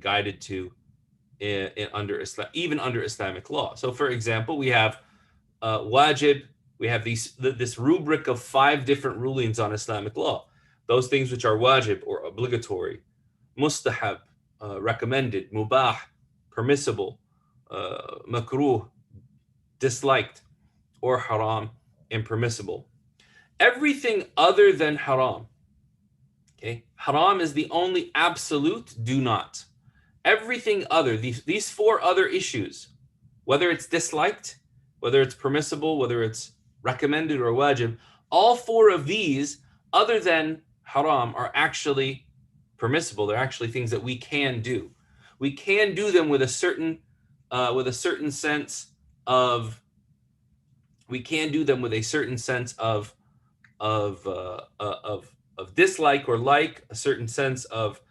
guided to under Islam, even under Islamic law. So, for example, we have wajib. We have this rubric of 5 different rulings on Islamic law. Those things which are wajib or obligatory, mustahab, recommended, mubah, permissible, makruh, disliked, or haram, impermissible. Everything other than haram. Okay, haram is the only absolute do not. Everything other, these 4 other issues, whether it's disliked, whether it's permissible, whether it's recommended or wajib, all 4 of these, other than haram, are actually permissible. They're actually things that we can do. We can do them with a certain sense of. We can do them with a certain sense of dislike or like, a certain sense of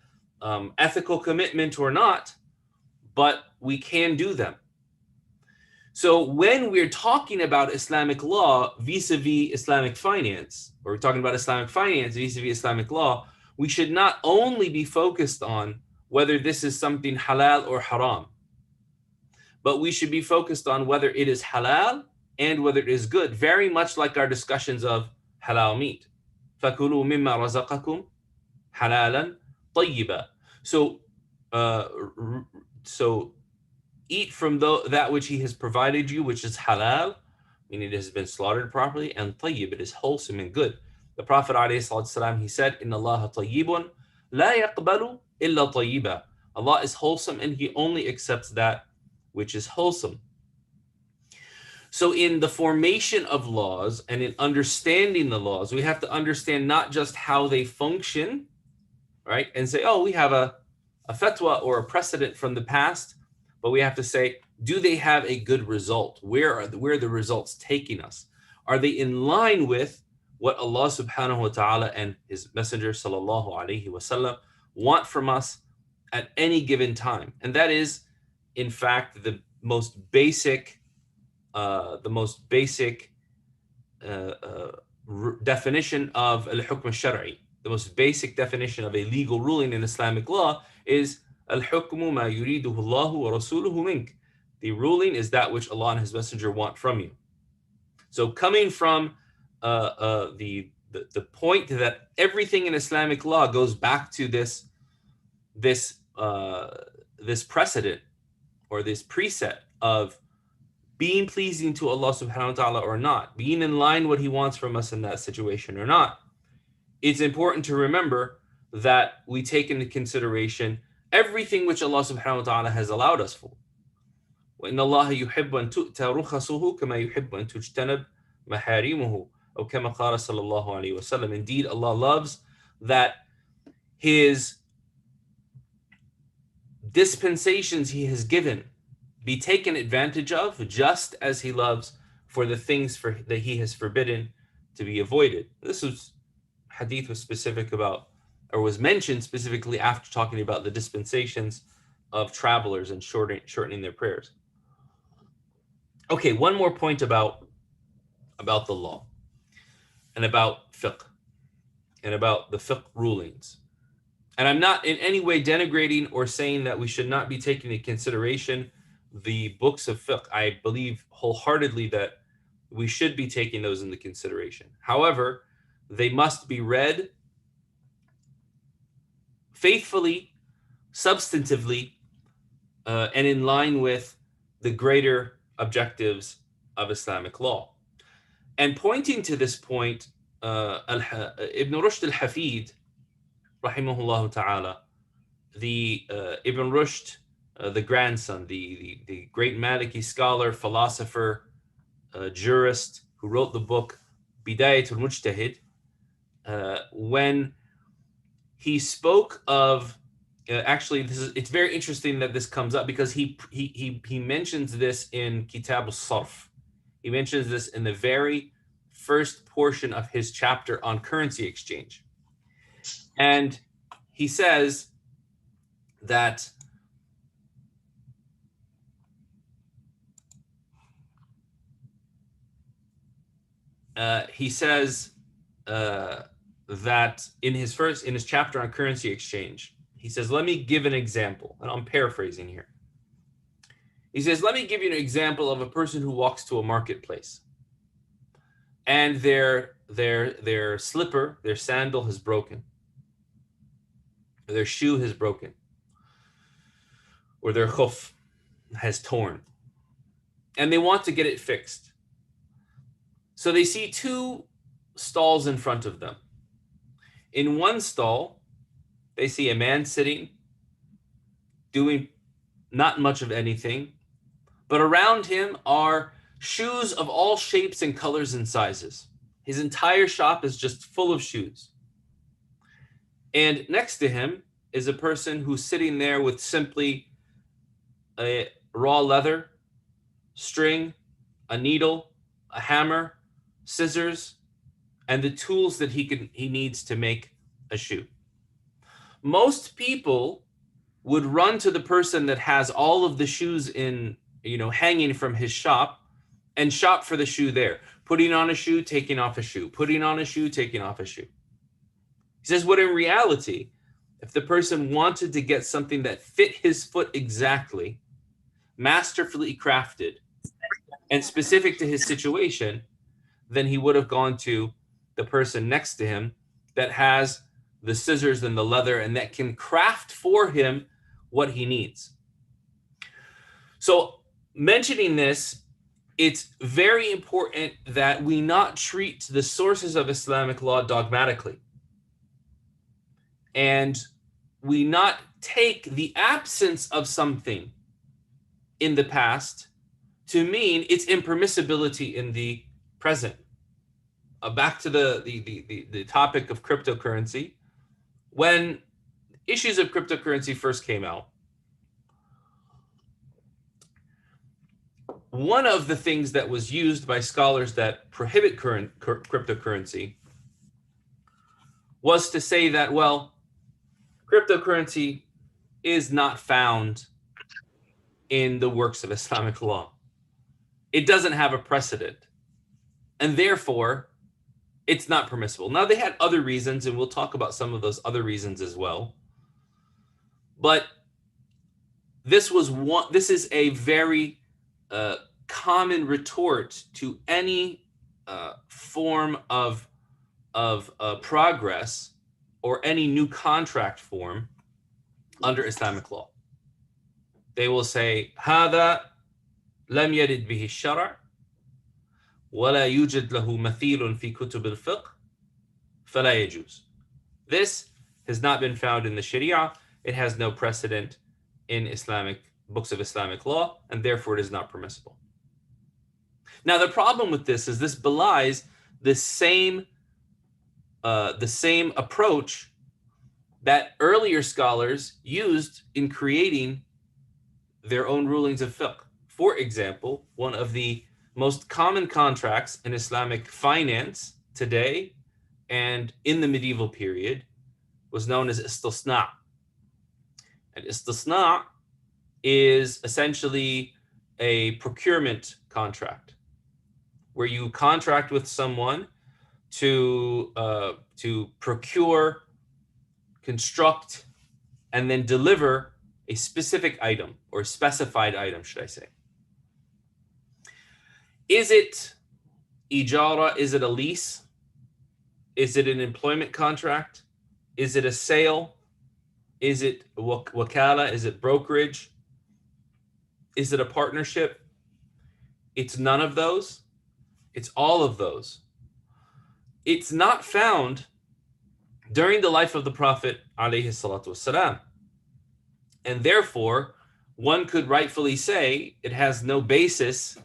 ethical commitment or not, but we can do them. So when we're talking about Islamic law vis-a-vis Islamic finance, or we're talking about Islamic finance vis-a-vis Islamic law, we should not only be focused on whether this is something halal or haram, but we should be focused on whether it is halal and whether it is good, very much like our discussions of halal meat. فَكُلُوا مِمَّا رَزَقَكُمْ حَلَالًا طَيِّبًا. So eat from that which he has provided you, which is halal, meaning it has been slaughtered properly, and tayyib, it is wholesome and good. The Prophet ﷺ, he said, "Inna Allah tayyibun la yaqbalu illa tayyiba." Allah is wholesome and he only accepts that which is wholesome. So in the formation of laws and in understanding the laws, we have to understand not just how they function, right? And say, oh, we have a fatwa or a precedent from the past, but we have to say, do they have a good result? Where are the results taking us? Are they in line with what Allah subhanahu wa ta'ala and his messenger sallallahu alaihi wasallam want from us at any given time? And that is, in fact, the most basic definition of al-hukm al-shar'i. The most basic definition of a legal ruling in Islamic law is al-hukmu ma yuriduhu Allahu wa rasuluhu mink. The ruling is that which Allah and his messenger want from you. So coming from the point that everything in Islamic law goes back to this precedent or this preset of being pleasing to Allah subhanahu wa ta'ala or not, being in line what he wants from us in that situation or not, it's important to remember that we take into consideration everything which Allah subhanahu wa ta'ala has allowed us for. وَإِنَّ اللَّهَ يُحِبُّ أَن تُؤْتَى رُخَصُهُ كَمَا يُحِبُّ أَن تُجْتَنَبْ مَحَارِمُهُ أو كما قال صلى الله عليه وسلم. Indeed, Allah loves that his dispensations he has given be taken advantage of, just as he loves for the things that he has forbidden to be avoided. This hadith was specific about, or was mentioned specifically after talking about the dispensations of travelers and shortening their prayers. Okay, one more point about the law and about fiqh and about the fiqh rulings. And I'm not in any way denigrating or saying that we should not be taking into consideration the books of fiqh. I believe wholeheartedly that we should be taking those into consideration. However, they must be read faithfully, substantively, and in line with the greater objectives of Islamic law. And pointing to this point, Ibn Rushd al-Hafid, rahimahullah ta'ala, the Ibn Rushd, the grandson, the great Maliki scholar, philosopher, jurist, who wrote the book Bidayatul Mujtahid, when he spoke of, actually, it's very interesting that this comes up because he mentions this in Kitab al-Sarf. He mentions this in the very first portion of his chapter on currency exchange. And he says that that in his chapter on currency exchange, He says, let me give an example. And I'm paraphrasing here. He says, let me give you an example of a person who walks to a marketplace and their slipper, their sandal has broken, or their shoe has broken, or their khuf has torn, and they want to get it fixed. So they see two stalls in front of them. In one stall, they see a man sitting, doing not much of anything, but around him are shoes of all shapes and colors and sizes. His entire shop is just full of shoes. And next to him is a person who's sitting there with simply a raw leather, string, a needle, a hammer, scissors, and the tools that he needs to make a shoe. Most people would run to the person that has all of the shoes in, hanging from his shop and shop for the shoe there, putting on a shoe, taking off a shoe, putting on a shoe, taking off a shoe. He says, what in reality, if the person wanted to get something that fit his foot exactly, masterfully crafted, and specific to his situation, then he would have gone to the person next to him that has the scissors and the leather and that can craft for him what he needs. So mentioning this, it's very important that we not treat the sources of Islamic law dogmatically. And we not take the absence of something in the past to mean its impermissibility in the present. Back to the topic of cryptocurrency. When issues of cryptocurrency first came out, one of the things that was used by scholars that prohibit cryptocurrency was to say that, well, cryptocurrency is not found in the works of Islamic law. It doesn't have a precedent, and therefore it's not permissible. Now, they had other reasons, and we'll talk about some of those other reasons as well. But this is a very common retort to any form of progress or any new contract form under Islamic law. They will say, هذا لم يرد به الشرع ولا يوجد له مثيل في كتب الفقه فلا يجوز. This has not been found in the Sharia. It has no precedent in Islamic books of Islamic law, and therefore it is not permissible. Now, the problem with this is this belies the same approach that earlier scholars used in creating their own rulings of fiqh. For example, one of the most common contracts in Islamic finance today and in the medieval period was known as istisna. And istisna is essentially a procurement contract where you contract with someone to procure, construct, and then deliver a specific item, or a specified item, should I say. Is it ijara? Is it a lease? Is it an employment contract? Is it a sale? Is it wakala? Is it brokerage? Is it a partnership? It's none of those. It's all of those. It's not found during the life of the Prophet alayhi salatu wasalam. And therefore, one could rightfully say it has no basis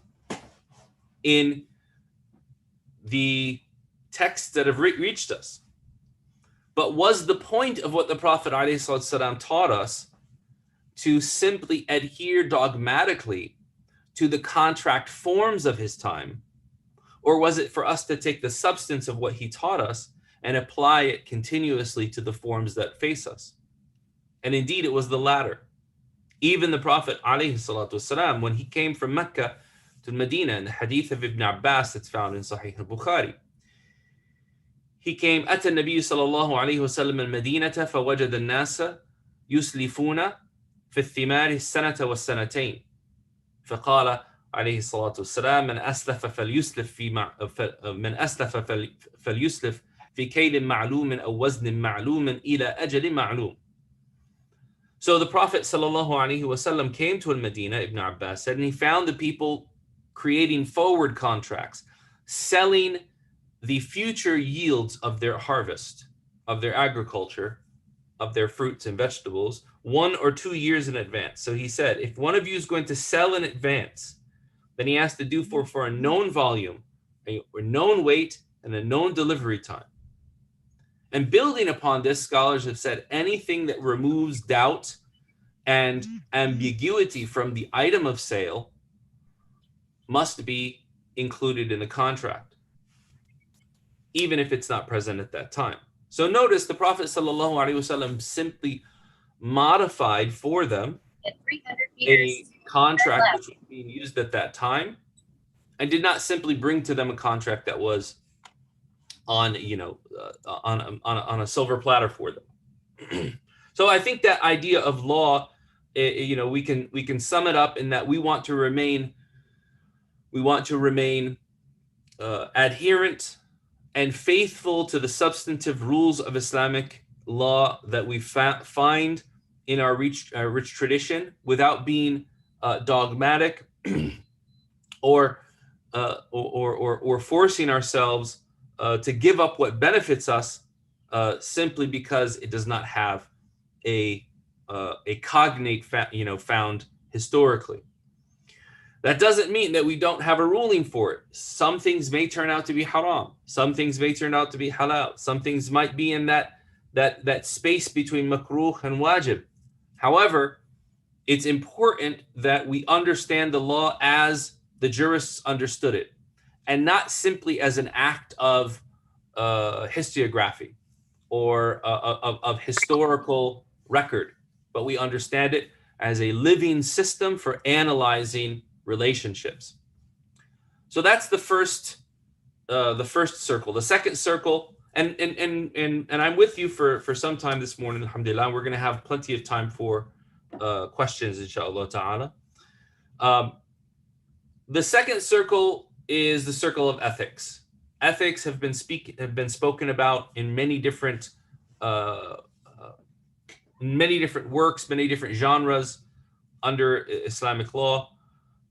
in the texts that have reached us. But was the point of what the Prophet ﷺ taught us to simply adhere dogmatically to the contract forms of his time? Or was it for us to take the substance of what he taught us and apply it continuously to the forms that face us? And indeed, it was the latter. Even the Prophet ﷺ, when he came from Mecca to Medina, in the hadith of Ibn Abbas that's found in Sahih al-Bukhari, he came, أتى النبي صلى الله عليه وسلم المدينة فوجد الناس يسلفون في الثمار السنة والسنتين فقال عليه الصلاة والسلام من أسلف فليسلف فليسلف في كيل معلوم أو وزن معلوم إلى أجل معلوم. So the Prophet sallallahu alaihi wasallam came to Medina, Ibn Abbas said, and he found the people creating forward contracts, selling the future yields of their harvest, of their agriculture, of their fruits and vegetables, 1 or 2 years in advance. So he said, if one of you is going to sell in advance, then he has to do for a known volume, a known weight, and a known delivery time. And building upon this, scholars have said anything that removes doubt and ambiguity from the item of sale must be included in the contract, even if it's not present at that time. So notice the Prophet ﷺ simply modified for them a contract which was being used at that time, and did not simply bring to them a contract that was on a silver platter for them. So I think that idea of law, we can sum it up in that we want to remain adherent and faithful to the substantive rules of Islamic law that we find in our rich tradition, without being dogmatic or forcing ourselves to give up what benefits us simply because it does not have a cognate found historically. That doesn't mean that we don't have a ruling for it. Some things may turn out to be haram. Some things may turn out to be halal. Some things might be in that space between makruh and wajib. However, it's important that we understand the law as the jurists understood it, and not simply as an act of historiography or of historical record, but we understand it as a living system for analyzing relationships. So that's the first circle. The second circle, and I'm with you for some time this morning, alhamdulillah. We're going to have plenty of time for questions, inshallah ta'ala. The second circle is the circle of ethics. Ethics have been spoken about in many different works, many different genres under Islamic law,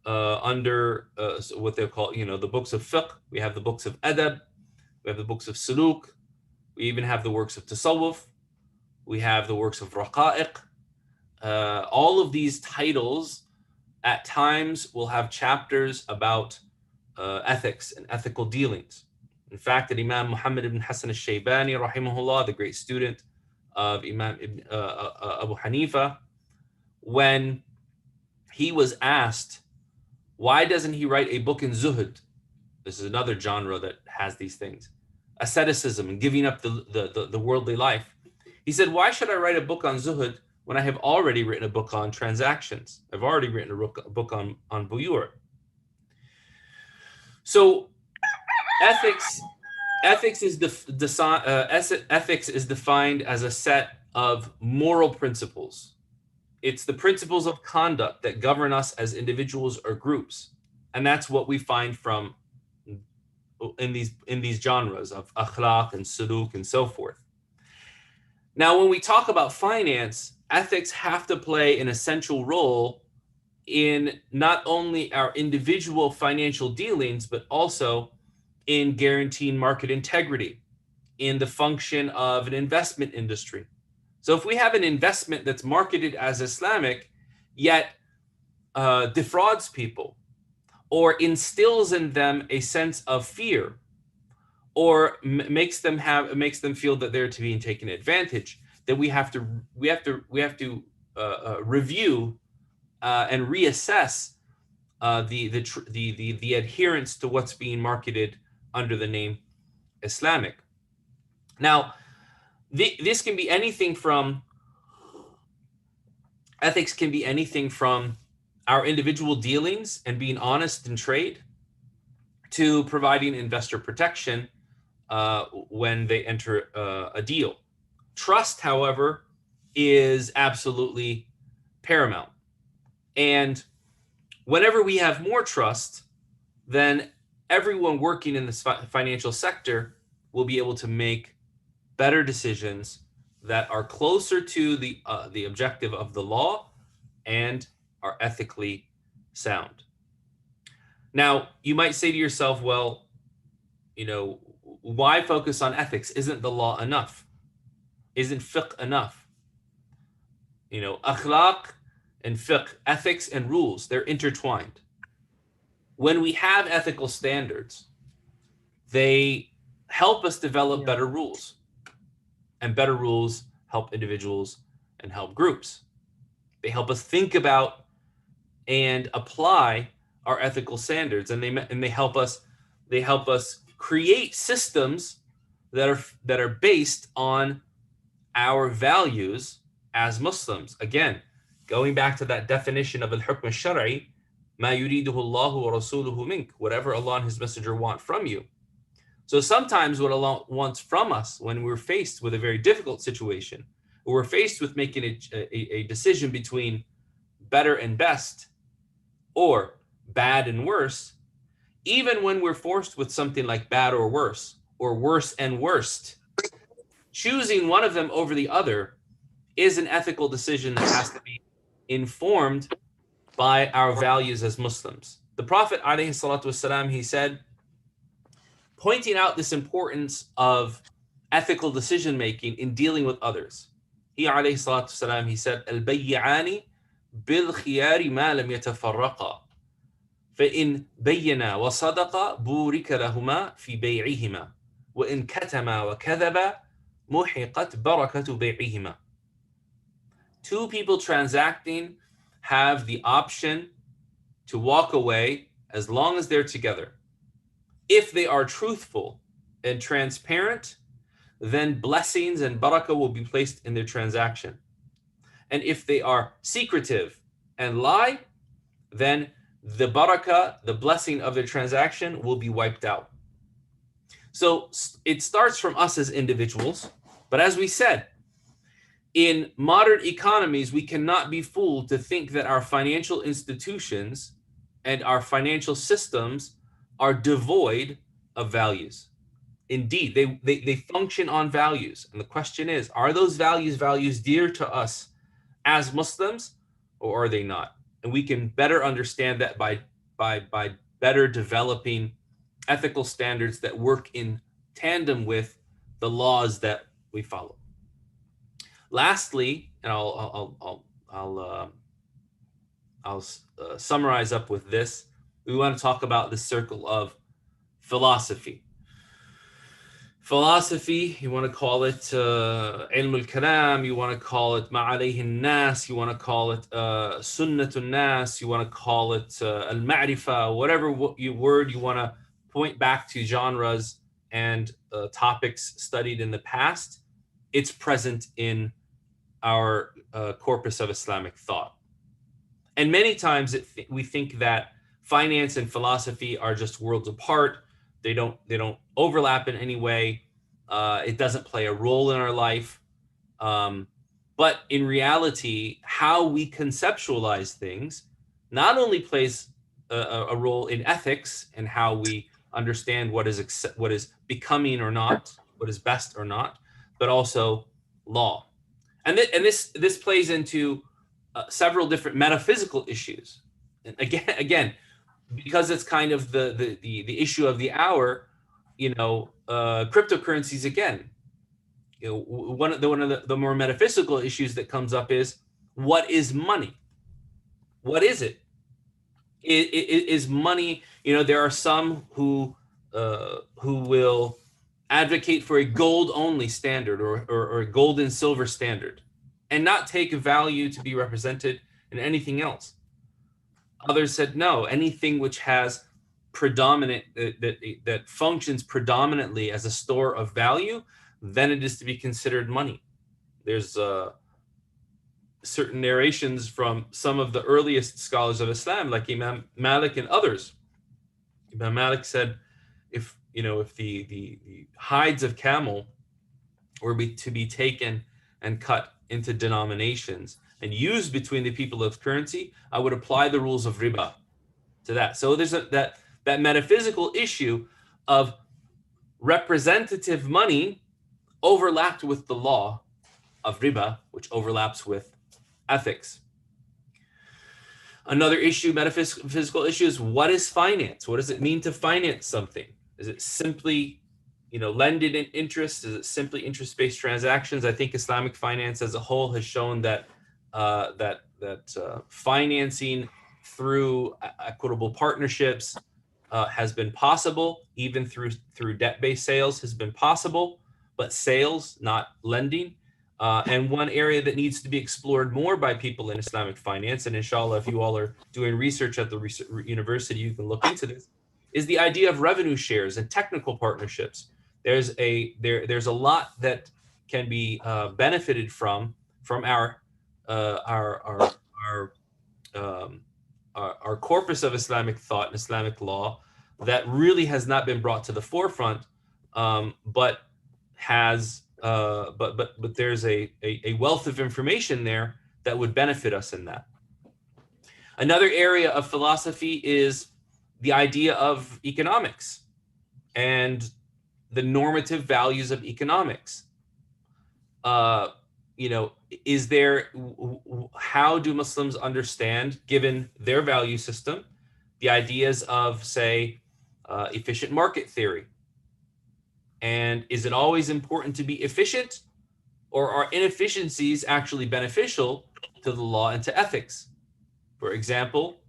under what they call, the books of fiqh. We have the books of adab, we have the books of suluk, we even have the works of tasawwuf, we have the works of raqa'iq. All of these titles at times will have chapters about ethics and ethical dealings. In fact, that Imam Muhammad ibn Hassan al-Shaybani, rahimahullah, the great student of Imam Abu Hanifa, when he was asked, why doesn't he write a book in zuhud? This is another genre that has these things, asceticism and giving up the worldly life. He said, why should I write a book on zuhud when I have already written a book on transactions? I've already written a book on buyur. So ethics is defined as a set of moral principles. It's the principles of conduct that govern us as individuals or groups, and that's what we find in these genres of akhlaq and suluk and so forth. Now, when we talk about finance, ethics have to play an essential role in not only our individual financial dealings, but also in guaranteeing market integrity, in the function of an investment industry. So if we have an investment that's marketed as Islamic, yet defrauds people or instills in them a sense of fear, or makes them feel that they're being taken advantage, then we have to review and reassess the adherence to what's being marketed under the name Islamic. Now, this can be anything from, ethics can be anything from our individual dealings and being honest in trade, to providing investor protection when they enter a deal. Trust, however, is absolutely paramount. And whenever we have more trust, then everyone working in the financial sector will be able to make better decisions that are closer to the objective of the law and are ethically sound. Now, you might say to yourself, well, why focus on ethics? Isn't the law enough? Isn't fiqh enough? Akhlaq and fiqh, ethics and rules, they're intertwined. When we have ethical standards, they help us develop better rules. And better rules help individuals and help groups. They help us think about and apply our ethical standards, and they help us create systems that are based on our values as Muslims. Again, going back to that definition of al-hukm al-shar'i, ma yuriduhu Allahu wa rasuluhu mink, whatever Allah and His Messenger want from you. So sometimes what Allah wants from us when we're faced with a very difficult situation, or we're faced with making a decision between better and best, or bad and worse, even when we're forced with something like bad or worse and worst, choosing one of them over the other is an ethical decision that has to be informed by our values as Muslims. The Prophet ﷺ, he said, pointing out this importance of ethical decision making in dealing with others. He ﷺ, he said, "Al-bayyani bil-khiyari ma lam yatafarraqa. فإن بينا وصدقا بورك لهما في بيعهما وإن كتما وكذبا محقت بركة بيعهما." Two people transacting have the option to walk away as long as they're together. If they are truthful and transparent, then blessings and barakah will be placed in their transaction. And if they are secretive and lie, then the barakah, the blessing of their transaction, will be wiped out. So it starts from us as individuals. But as we said, in modern economies, we cannot be fooled to think that our financial institutions and our financial systems are devoid of values. Indeed, they function on values. And the question is, are those values dear to us as Muslims, or are they not? And we can better understand that by better developing ethical standards that work in tandem with the laws that we follow. Lastly, and I'll summarize up with this. We want to talk about the circle of philosophy. Philosophy, you want to call it ilm al-kalam, you want to call it ma alayhi nas, you want to call it sunnatun nas, you want to call it al-ma'rifa, whatever word you want to point back to genres and topics studied in the past, it's present in our corpus of Islamic thought. And many times we think that finance and philosophy are just worlds apart. They don't overlap in any way. It doesn't play a role in our life. But in reality, how we conceptualize things not only plays a role in ethics and how we understand what is becoming or not, what is best or not, but also law. And this plays into several different metaphysical issues. And again, because it's kind of the issue of the hour, cryptocurrencies again. One of the more metaphysical issues that comes up is, what is money? What is it? Is money? There are some who will advocate for a gold only standard or a gold and silver standard, and not take value to be represented in anything else. Others said no, anything which has predominant that functions predominantly as a store of value, then it is to be considered money. There's certain narrations from some of the earliest scholars of Islam, like Imam Malik and others. Imam Malik said, if the hides of camel were to be taken and cut into denominations and used between the people of currency, I would apply the rules of riba to that. So there's that metaphysical issue of representative money overlapped with the law of riba, which overlaps with ethics. Another issue, metaphysical issue, is what is finance? What does it mean to finance something? Is it simply, lending in interest? Is it simply interest-based transactions? I think Islamic finance as a whole has shown that financing through equitable partnerships has been possible, even through debt-based sales has been possible, but sales, not lending. And one area that needs to be explored more by people in Islamic finance, and inshallah, if you all are doing research at the university, you can look into this, is the idea of revenue shares and technical partnerships. There's a lot that can be benefited from our corpus of Islamic thought and Islamic law that really has not been brought to the forefront, but there's a wealth of information there that would benefit us in that. Another area of philosophy is the idea of economics and the normative values of economics. How do Muslims understand, given their value system, the ideas of, say, efficient market theory? And is it always important to be efficient, or are inefficiencies actually beneficial to the law and to ethics? For example,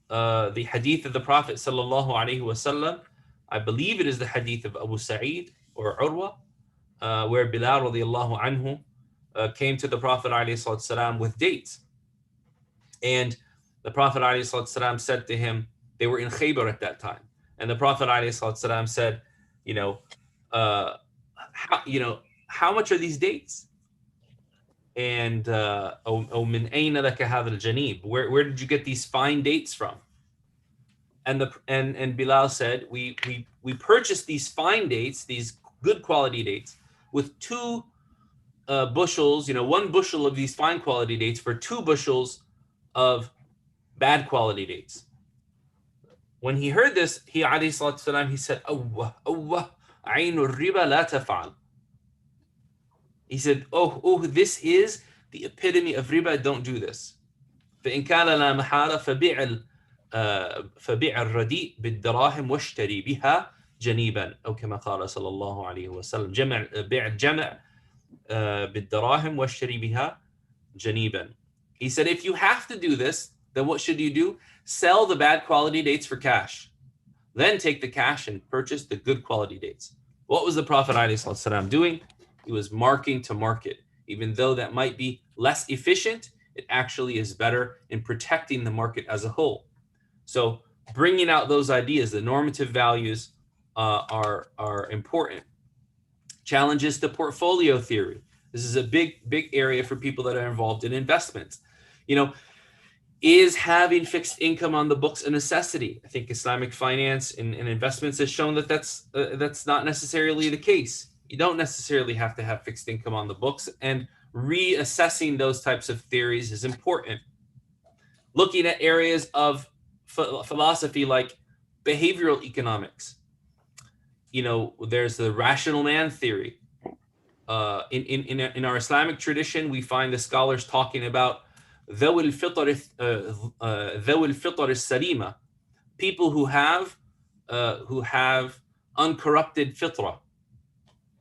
the hadith of the Prophet sallallahu alaihi wasallam, I believe it is the hadith of Abu Sa'id or Urwa, where Bilal radiallahu anhu came to the Prophet ﷺ with dates. And the Prophet ﷺ said to him, they were in Khaybar at that time. And the Prophet ﷺ said, how much are these dates? And min ayna laka hadha al-janib, where did you get these fine dates from? And Bilal said, we purchased these fine dates, these good quality dates, with 2 bushels, 1 bushel of these fine quality dates for 2 bushels of bad quality dates. When he heard this, he said, Awwah, aynur riba la taf'al. He said, oh, this is the epitome of riba, don't do this. فإن كان لا محالة فبيع الرديء بالدراهم واشتري بها جنيبا أو كما قال صلى الله عليه وسلم بيع الجمع بالدراهم واشتري بها جنيبا. He said, if you have to do this, then what should you do? Sell the bad quality dates for cash. Then take the cash and purchase the good quality dates. What was the Prophet ﷺ doing? He was marking to market. Even though that might be less efficient, it actually is better in protecting the market as a whole. So bringing out those ideas, the normative values are important. Challenges to portfolio theory. This is a big area for people that are involved in investments. Is having fixed income on the books a necessity? I think Islamic finance and investments has shown that that's not necessarily the case. You don't necessarily have to have fixed income on the books, and reassessing those types of theories is important. Looking at areas of philosophy like behavioral economics. There's the rational man theory. In our Islamic tradition, we find the scholars talking about ذوي الفطر السليمة, people who have uncorrupted fitra,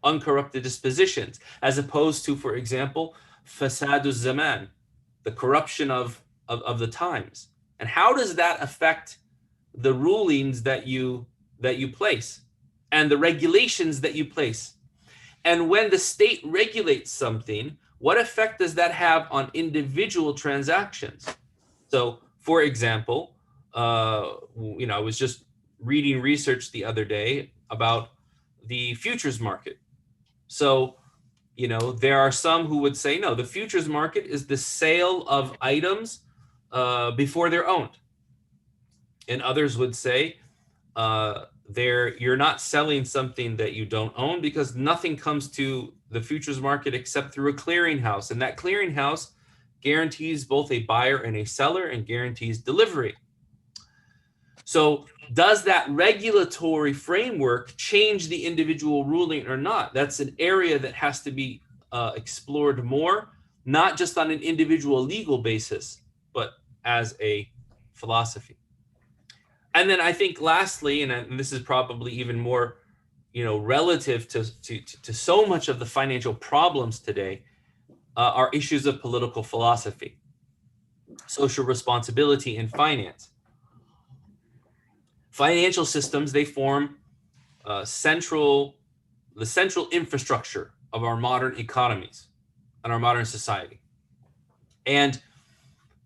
uncorrupted dispositions, as opposed to, for example, fasadu zaman, the corruption of the times. And how does that affect the rulings that you place and the regulations that you place? And when the state regulates something, what effect does that have on individual transactions? So, for example, I was just reading research the other day about the futures market. So, there are some who would say, no, the futures market is the sale of items before they're owned. And others would say you're not selling something that you don't own, because nothing comes to the futures market except through a clearinghouse, and that clearinghouse guarantees both a buyer and a seller and guarantees delivery. So does that regulatory framework change the individual ruling or not? That's an area that has to be explored more, not just on an individual legal basis, but as a philosophy. And then I think lastly, and this is probably even more, relative to so much of the financial problems today, are issues of political philosophy, social responsibility in finance. Financial systems, they form the central infrastructure of our modern economies and our modern society. And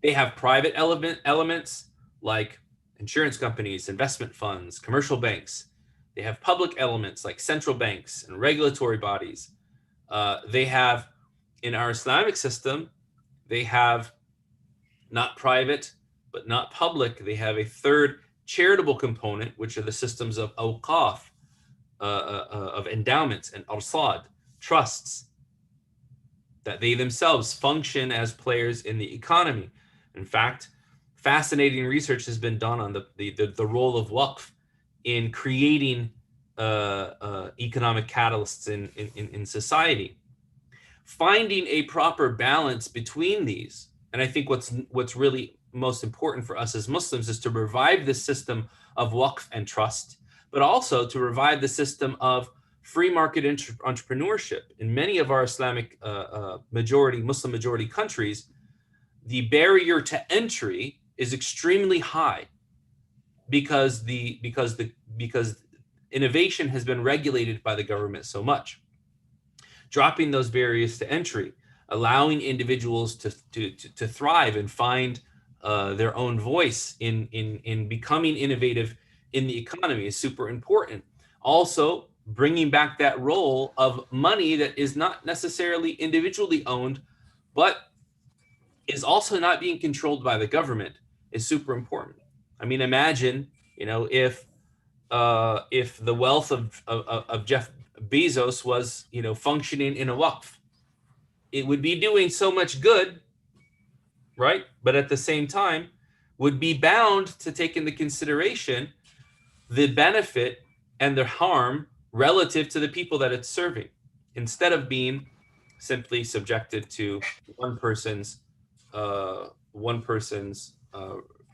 they have private elements like insurance companies, investment funds, commercial banks. They have public elements like central banks and regulatory bodies. They have, in our Islamic system, they have not private, but not public. They have a third charitable component, which are the systems of awqaf, of endowments and arsad, trusts, that they themselves function as players in the economy. In fact, fascinating research has been done on the role of waqf in creating economic catalysts in society. Finding a proper balance between these, and I think what's really most important for us as Muslims is to revive the system of waqf and trust, but also to revive the system of free market entrepreneurship. In many of our Islamic Muslim majority countries, the barrier to entry is extremely high because innovation has been regulated by the government so much. Dropping those barriers to entry, allowing individuals to thrive and find their own voice in becoming innovative in the economy is super important. Also, bringing back that role of money that is not necessarily individually owned, but is also not being controlled by the government is super important. I mean, imagine, if the wealth of Jeff Bezos was, functioning in a waqf, it would be doing so much good, right? But at the same time, would be bound to take into consideration the benefit and the harm relative to the people that it's serving, instead of being simply subjected to one person's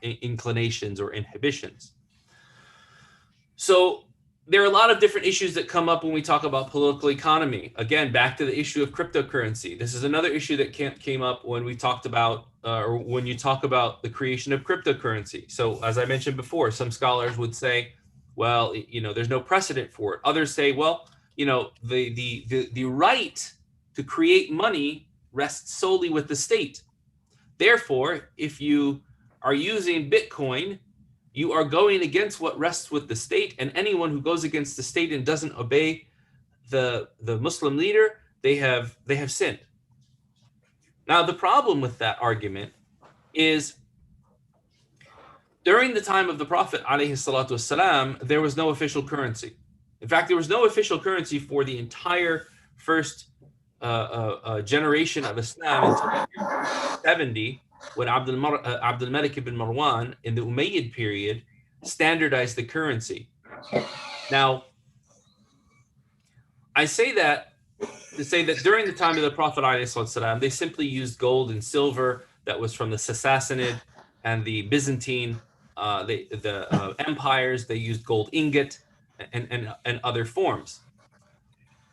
inclinations or inhibitions. So there are a lot of different issues that come up when we talk about political economy. Again, back to the issue of cryptocurrency. This is another issue that came up when we talked about, or when you talk about the creation of cryptocurrency. So as I mentioned before, some scholars would say, well, there's no precedent for it. Others say, well, the right to create money rests solely with the state. Therefore, if you are using Bitcoin, you are going against what rests with the state, and anyone who goes against the state and doesn't obey the Muslim leader, they have sinned. Now, the problem with that argument is, during the time of the Prophet ﷺ, there was no official currency. In fact, there was no official currency for the entire first generation of Islam until 70, when Abdul Malik ibn Marwan in the Umayyad period standardized the currency. Now, I say that to say that during the time of the Prophet ﷺ, they simply used gold and silver that was from the Sassanid and the Byzantine empires. They used gold ingot and other forms.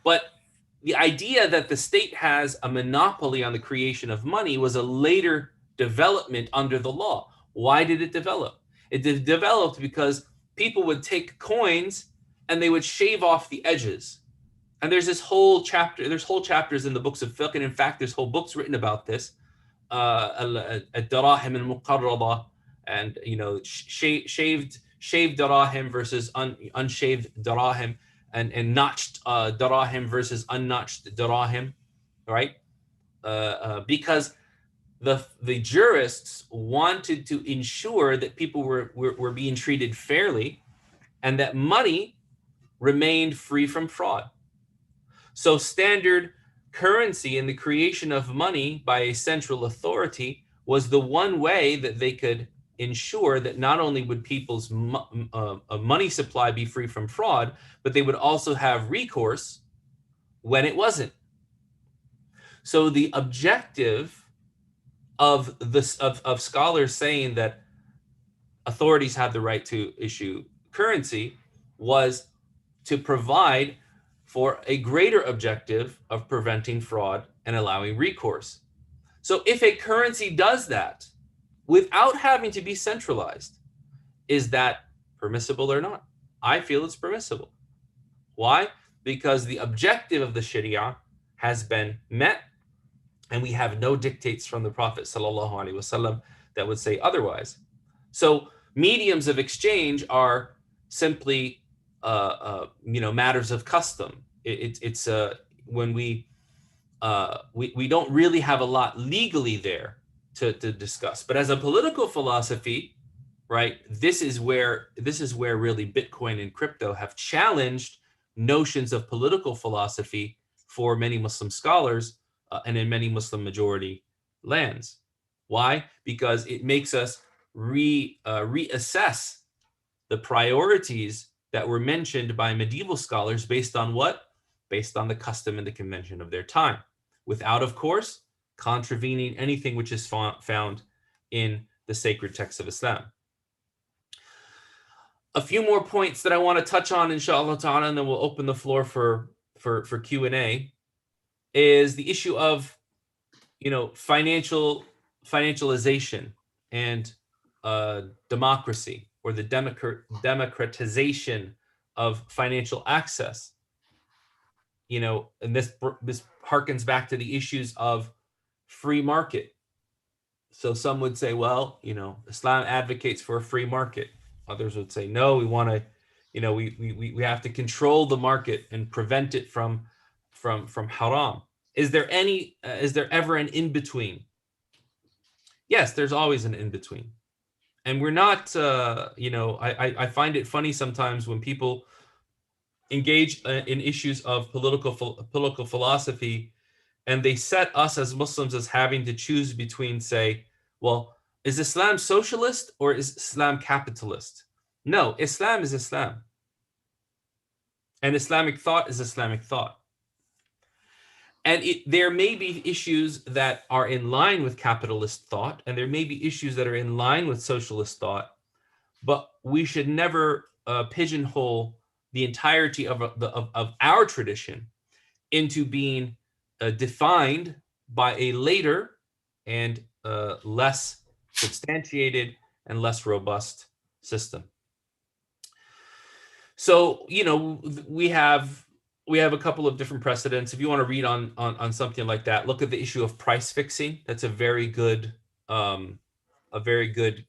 But the idea that the state has a monopoly on the creation of money was a later development under the law. Why did it develop? It developed because people would take coins and they would shave off the edges. And there's whole chapters in the books of fiqh, and in fact, there's whole books written about this. Ad-darahim al-muqarrada, and shaved darahim versus unshaved darahim, and notched darahim versus unnotched darahim, right? Because the jurists wanted to ensure that people were being treated fairly, and that money remained free from fraud. So standard currency and the creation of money by a central authority was the one way that they could ensure that not only would people's money supply be free from fraud, but they would also have recourse when it wasn't. So the objective of this of scholars saying that authorities have the right to issue currency was to provide for a greater objective of preventing fraud and allowing recourse. So if a currency does that without having to be centralized, is that permissible or not? I feel it's permissible. Why? Because the objective of the Sharia has been met, and we have no dictates from the Prophet ﷺ that would say otherwise. So mediums of exchange are simply matters of custom. It's when we don't really have a lot legally there to discuss. But as a political philosophy, right, this is where really Bitcoin and crypto have challenged notions of political philosophy for many Muslim scholars and in many Muslim majority lands. Why? Because it makes us reassess the priorities that were mentioned by medieval scholars based on what? Based on the custom and the convention of their time, without, of course, contravening anything which is found in the sacred texts of Islam. A few more points that I want to touch on, inshallah ta'ala, and then we'll open the floor for Q&A, is the issue of, financialization and democracy, or the democratization of financial access. And this harkens back to the issues of free market. So some would say, well, Islam advocates for a free market. Others would say, no, we want to, we have to control the market and prevent it from haram. Is there ever an in-between? Yes, there's always an in-between. And we're not, I find it funny sometimes when people engage in issues of political philosophy, and they set us as Muslims as having to choose between, say, well, is Islam socialist or is Islam capitalist? No, Islam is Islam. And Islamic thought is Islamic thought. And there may be issues that are in line with capitalist thought, and there may be issues that are in line with socialist thought, but we should never pigeonhole the entirety of our tradition into being defined by a later and less substantiated and less robust system. So, we have a couple of different precedents. If you want to read on something like that, look at the issue of price fixing. That's a very good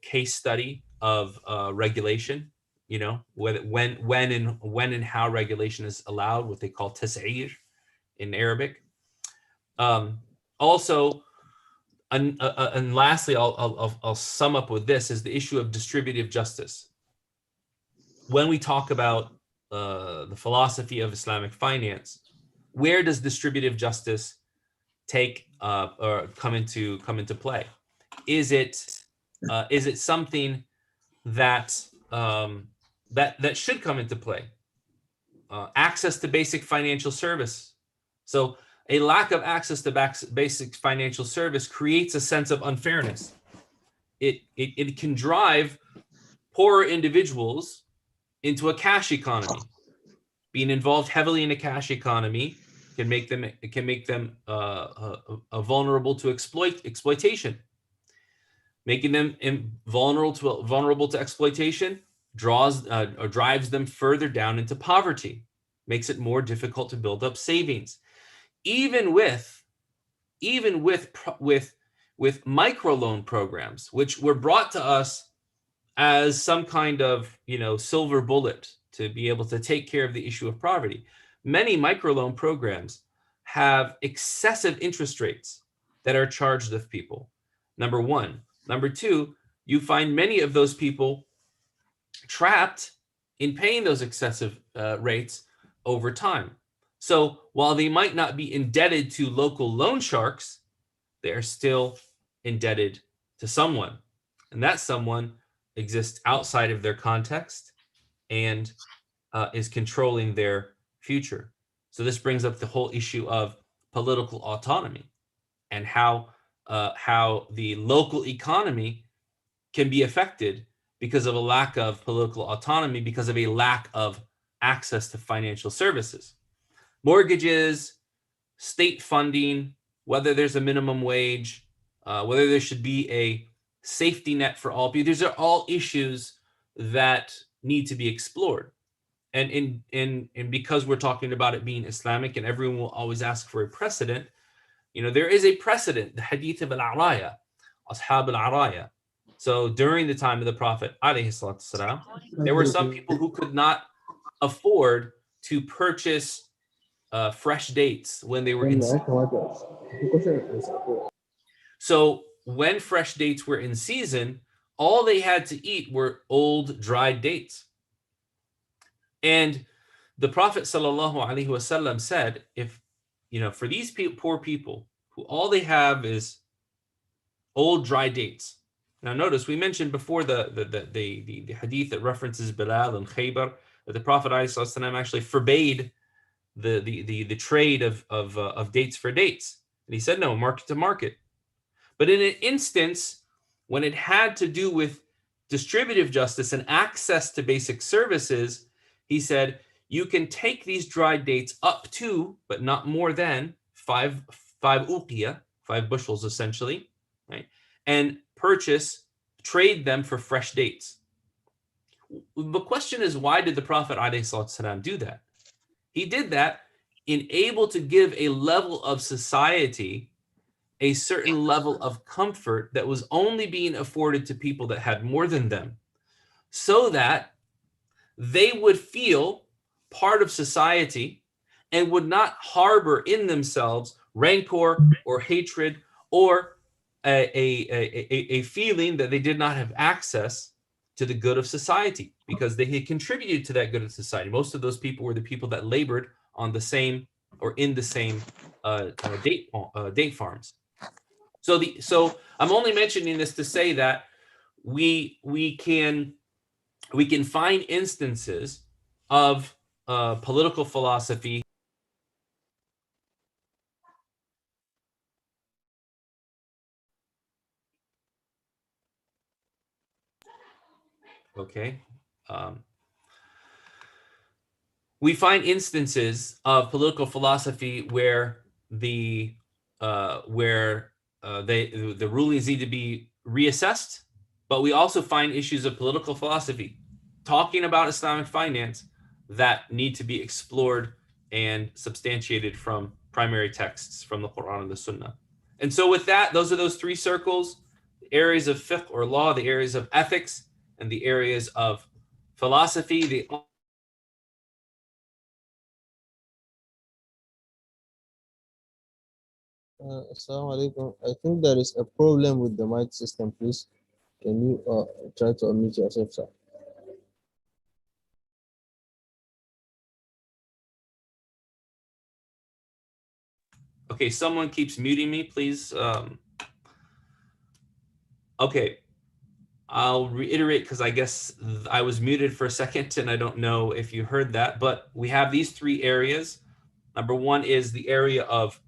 case study of regulation. When and how regulation is allowed, what they call tas'ir in Arabic. Also, and lastly, I'll sum up with this, is the issue of distributive justice. When we talk about the philosophy of Islamic finance, where does distributive justice come into play? Is it something that should come into play? Access to basic financial service. So a lack of access to basic financial service creates a sense of unfairness. It can drive poorer individuals into a cash economy. Being involved heavily in a cash economy can make them vulnerable to exploitation. Making them vulnerable to exploitation drives them further down into poverty, makes it more difficult to build up savings. Even with microloan programs, which were brought to us as some kind of silver bullet to be able to take care of the issue of poverty, many microloan programs have excessive interest rates that are charged of people. Number one. Number two, you find many of those people trapped in paying those excessive rates over time. So while they might not be indebted to local loan sharks, they are still indebted to someone. And that someone exists outside of their context and is controlling their future. So this brings up the whole issue of political autonomy and how the local economy can be affected because of a lack of political autonomy, because of a lack of access to financial services. Mortgages, state funding, whether there's a minimum wage, whether there should be a safety net for all people. These are all issues that need to be explored. And because we're talking about it being Islamic and everyone will always ask for a precedent, there is a precedent, the hadith of al-araya, ashab al-araya. So during the time of the Prophet, alayhi there were some people who could not afford to purchase fresh dates when they were in season. So when fresh dates were in season, all they had to eat were old dried dates. And the Prophet ﷺ said, if for these poor people who all they have is old dry dates. Now notice we mentioned before the hadith that references Bilal and Khaybar, that the Prophet ﷺ actually forbade the trade of dates for dates. And he said, no, market to market. But in an instance when it had to do with distributive justice and access to basic services, he said, you can take these dried dates up to, but not more than, five uqiyah, 5 bushels essentially, right? And trade them for fresh dates. The question is, why did the Prophet ﷺ do that? He did that able to give a level of society a certain level of comfort that was only being afforded to people that had more than them, so that they would feel part of society and would not harbor in themselves rancor or hatred or a feeling that they did not have access to the good of society because they had contributed to that good of society. Most of those people were the people that labored on the same or in the same date farms. So I'm only mentioning this to say that we can find instances of political philosophy. Okay. We find instances of political philosophy where the rulings need to be reassessed, but we also find issues of political philosophy talking about Islamic finance that need to be explored and substantiated from primary texts from the Quran and the Sunnah. And so with that, those are those 3 circles: the areas of fiqh or law, the areas of ethics, and the areas of philosophy. Assalamu alaikum. I think there is a problem with the mic system, please. Can you try to unmute yourself, sir? Okay, someone keeps muting me, please. Okay, I'll reiterate because I guess I was muted for a second and I don't know if you heard that, but we have these 3 areas. Number 1 is the area of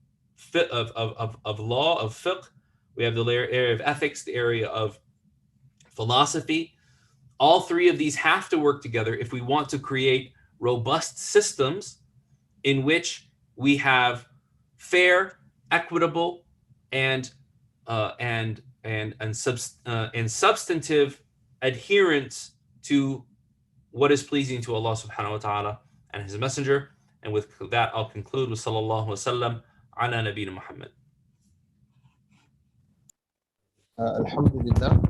law, of fiqh. We have the area of ethics, the area of philosophy. All 3 of these have to work together if we want to create robust systems in which we have fair, equitable, and substantive adherence to what is pleasing to Allah subhanahu wa ta'ala and His Messenger. And with that, I'll conclude with sallallahu wa sallam ala nabina Muhammad. Alhamdulillah.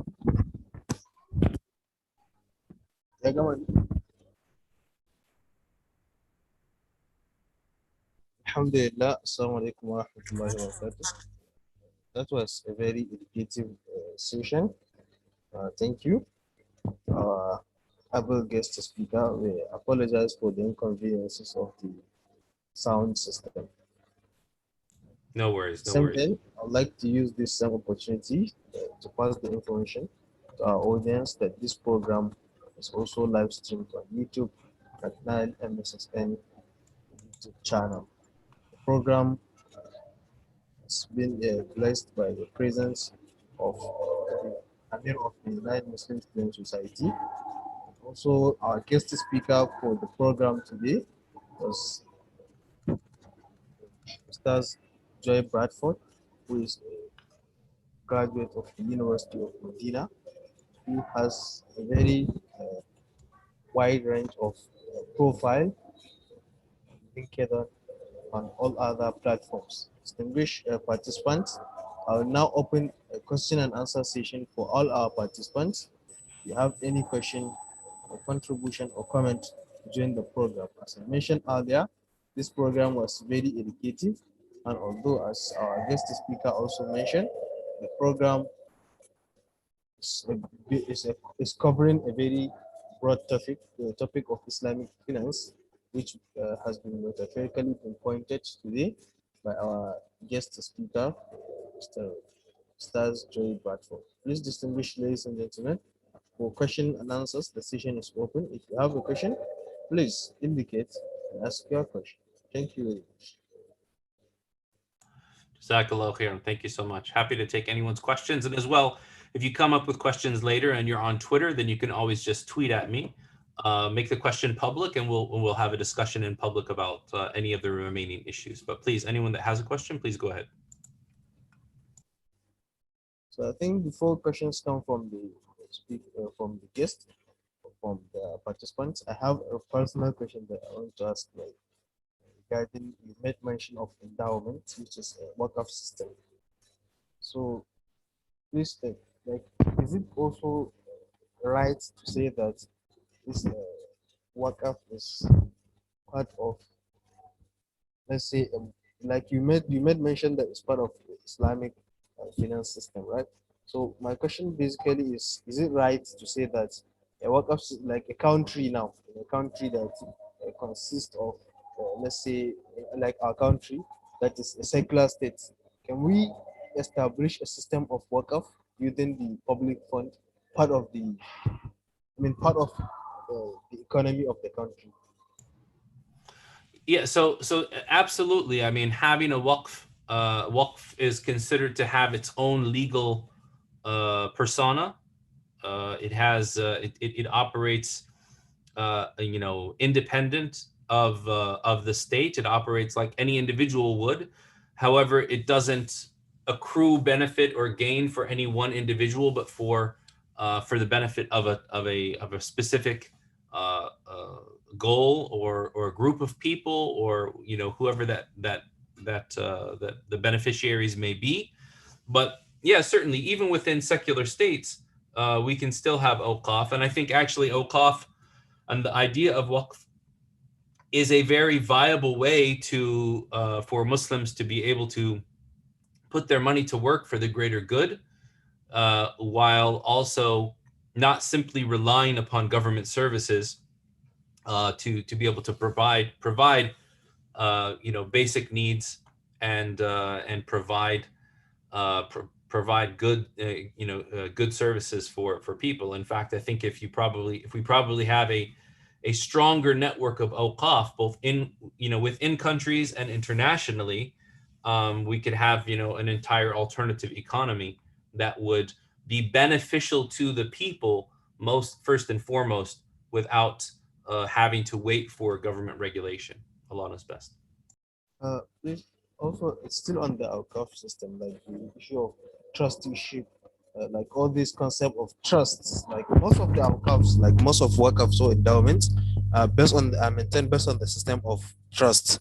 Alhamdulillah. Assalamu alaikum wa rahmatullahi wa barakatuh. That was a very educative session. Thank you. able guest speaker. We apologize for the inconveniences of the sound system. No worries, no Same worries. thing, I'd like to use this same opportunity to pass the information to our audience that this program is also live streamed on YouTube at 9 MSSN YouTube channel. The program has been blessed by the presence of the Amir of the United Muslim Student Society. Also, our guest speaker for the program today was Stars Joy Bradford, who is a graduate of the University of Medina, who has a very wide range of profile LinkedIn on all other platforms. Distinguished participants, I will now open a question and answer session for all our participants. If you have any question or contribution or comment during the program, as I mentioned earlier, this program was very educative, and although as our guest speaker also mentioned, the program is covering a very broad topic, the topic of Islamic finance, which has been metaphorically pinpointed today by our guest speaker, Mr. Stars Joy Bradford. Please, distinguished ladies and gentlemen, for question and answers, the session is open. If you have a question, please indicate and ask your question. Thank you very much. Jazakallah khairan. Thank you so much. Happy to take anyone's questions. And as well, if you come up with questions later and you're on Twitter, then you can always just tweet at me. Make the question public, and we'll have a discussion in public about any of the remaining issues. But please, anyone that has a question, please go ahead. So I think before questions come from the from the guest, from the participants, I have a personal question that I want to ask, like, regarding you made mention of endowment, which is a work-off system. So please, like, is it also right to say that this work-off is part of, let's say, like you made mention that it's part of the Islamic finance system, right? So my question basically is it right to say that a work-off, like a country now, a country that consists of, let's say, like our country, that is a secular state, can we establish a system of work-off within the public fund, part of the, I mean, part of the economy of the country? Yeah, so absolutely. I mean, having a waqf is considered to have its own legal persona. It operates independent of the state. It operates like any individual would. However, it doesn't accrue benefit or gain for any one individual, but for the benefit of a specific goal or a group of people, or whoever that the beneficiaries may be. But yeah, certainly, even within secular states, we can still have awqaf. And I think actually awqaf and the idea of waqf is a very viable way to for Muslims to be able to put their money to work for the greater good, while also not simply relying upon government services to be able to provide basic needs and provide good good services for people. In fact, I think if we probably have a stronger network of awqaf, both within countries and internationally, we could have an entire alternative economy that would be beneficial to the people, most first and foremost, without having to wait for government regulation. Allah knows best. This also, it's still on the Alcov system, like the issue of trusteeship, like all this concept of trusts. Like most of the Alcovs, like most of workups or endowments, are based on are maintained based on the system of trust.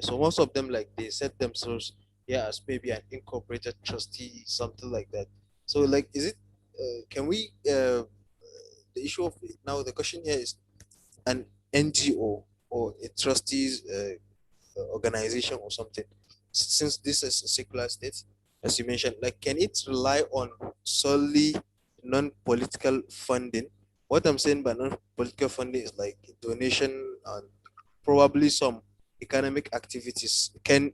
So most of them, like they set themselves, yeah, as maybe an incorporated trustee, something like that. So like, is it? Can we? The issue of now the question here is an NGO or a trustees organization or something, since this is a secular state, as you mentioned, like can it rely on solely non-political funding, What I'm saying by non-political funding is like donation and probably some economic activities. Can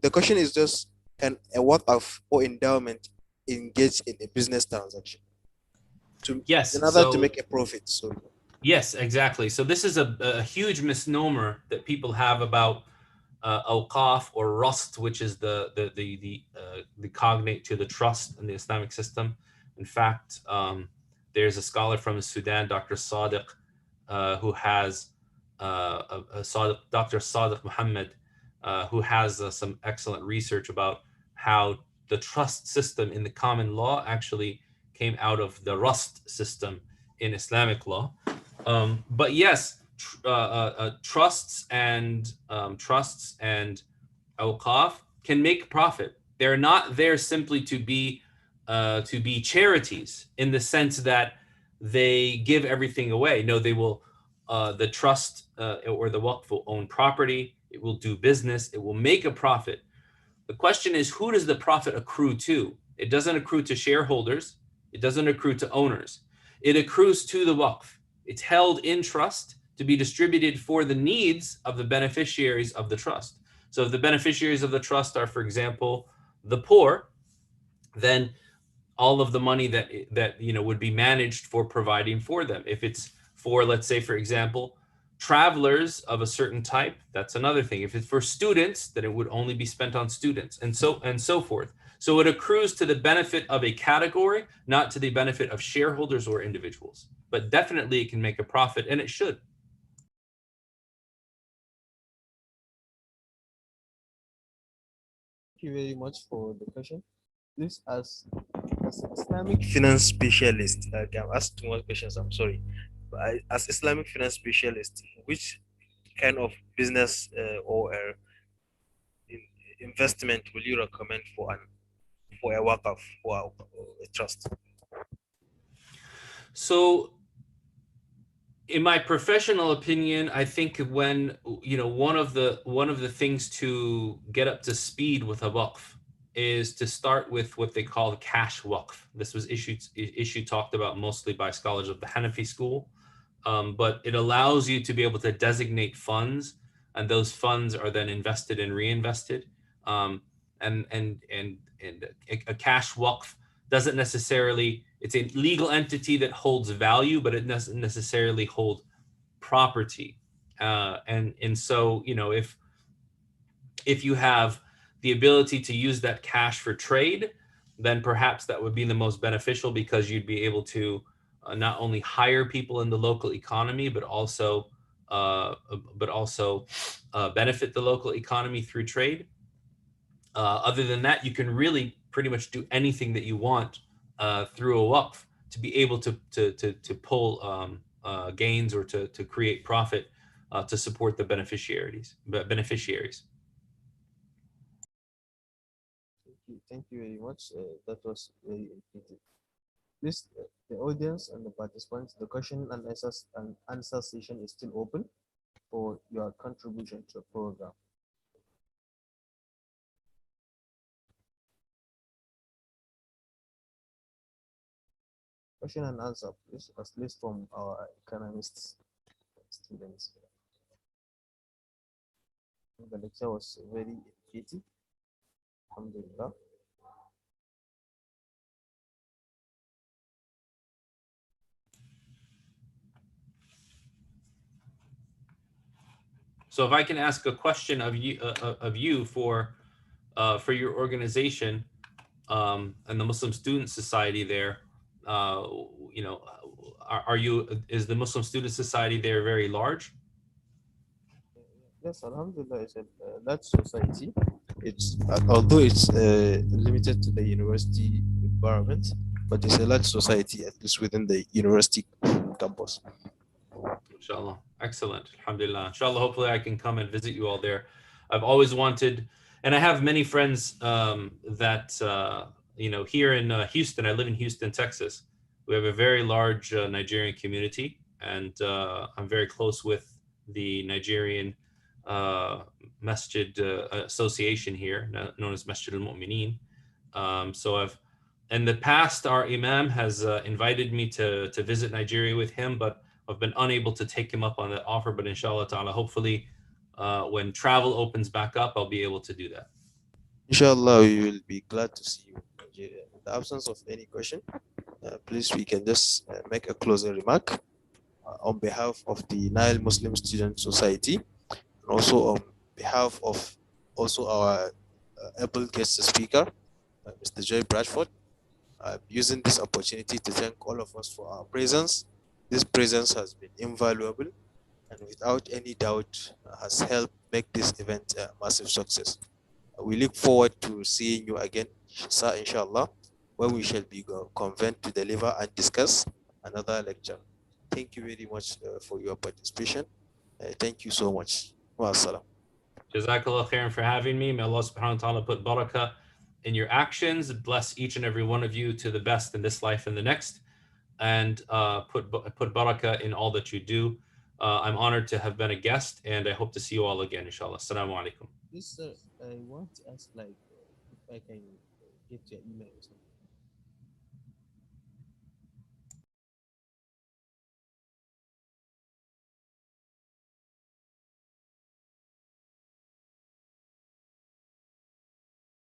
the question is just, can a work of or endowment engage in a business transaction to in Yes. order to So make a profit? So yes, exactly. So this is a huge misnomer that people have about awqaf or rust, which is the cognate to the trust in the Islamic system. In fact, there's a scholar from Sudan, Dr. Sadiq, who has Dr. Sadiq Muhammad, who has some excellent research about how the trust system in the common law actually came out of the rust system in Islamic law. But yes, trusts and awqaf can make profit. They're not there simply to be charities in the sense that they give everything away. No, they will. The trust or the waqf will own property. It will do business. It will make a profit. The question is, who does the profit accrue to? It doesn't accrue to shareholders. It doesn't accrue to owners. It accrues to the waqf. It's held in trust to be distributed for the needs of the beneficiaries of the trust. So if the beneficiaries of the trust are, for example, the poor, then all of the money that would be managed for providing for them. If it's for, let's say, for example, travelers of a certain type, that's another thing. If it's for students, then it would only be spent on students, and so forth. So it accrues to the benefit of a category, not to the benefit of shareholders or individuals. But definitely it can make a profit, and it should. thank you very much for the question. This as an Islamic finance specialist, I've asked two more questions. I'm sorry, but as Islamic finance specialist, which kind of business or investment will you recommend for a work of for a trust? So in my professional opinion, I think when one of the things to get up to speed with a waqf is to start with what they call the cash waqf. This was issue talked about mostly by scholars of the Hanafi school, but it allows you to be able to designate funds, and those funds are then invested and reinvested. Um, and a cash waqf doesn't necessarily, it's a legal entity that holds value, but it doesn't necessarily hold property. And so, if you have the ability to use that cash for trade, then perhaps that would be the most beneficial, because you'd be able to not only hire people in the local economy, uh, but also benefit the local economy through trade. Other than that, you can really pretty much do anything that you want through a waqf to be able to pull gains, or to create profit to support the beneficiaries. Thank you very much. That was very informative. Please, the audience and the participants, the question and answer session is still open for your contribution to the program. Question and answer, please, at least from our economists students. The lecture was very educative. Alhamdulillah. So if I can ask a question of you for your organization, and the Muslim Student Society there, uh, you know, are you, is the Muslim Student Society there very large? Yes, Alhamdulillah, it's a large society. It's although it's limited to the university environment, but it's a large society, at least within the university campus. Inshallah. Excellent. Alhamdulillah. Inshallah, hopefully I can come and visit you all there. I've always wanted, and I have many friends that, here in Houston. I live in Houston, Texas. We have a very large Nigerian community, and I'm very close with the Nigerian Masjid Association here, known as Masjid al-Mu'mineen. So In the past, our Imam has invited me to visit Nigeria with him, but I've been unable to take him up on that offer. But inshallah ta'ala, hopefully, when travel opens back up, I'll be able to do that. Inshallah, we will be glad to see you in Nigeria. In the absence of any question, please we can just make a closing remark on behalf of the Nile Muslim Student Society, and also on behalf of also our able guest speaker, Mr. Joy Bradford. Using this opportunity to thank all of us for our presence. This presence has been invaluable and without any doubt has helped make this event a massive success. We look forward to seeing you again, sir, inshallah, where we shall be convened to deliver and discuss another lecture. Thank you very much for your participation. Thank you so much. Wa salam. Jazakallah khairan for having me. May Allah subhanahu wa ta'ala put barakah in your actions, bless each and every one of you to the best in this life and the next, and put barakah in all that you do. I'm honored to have been a guest, and I hope to see you all again, inshallah. Assalamu alaikum. This, sir, I want to ask, like, if I can get your email or something.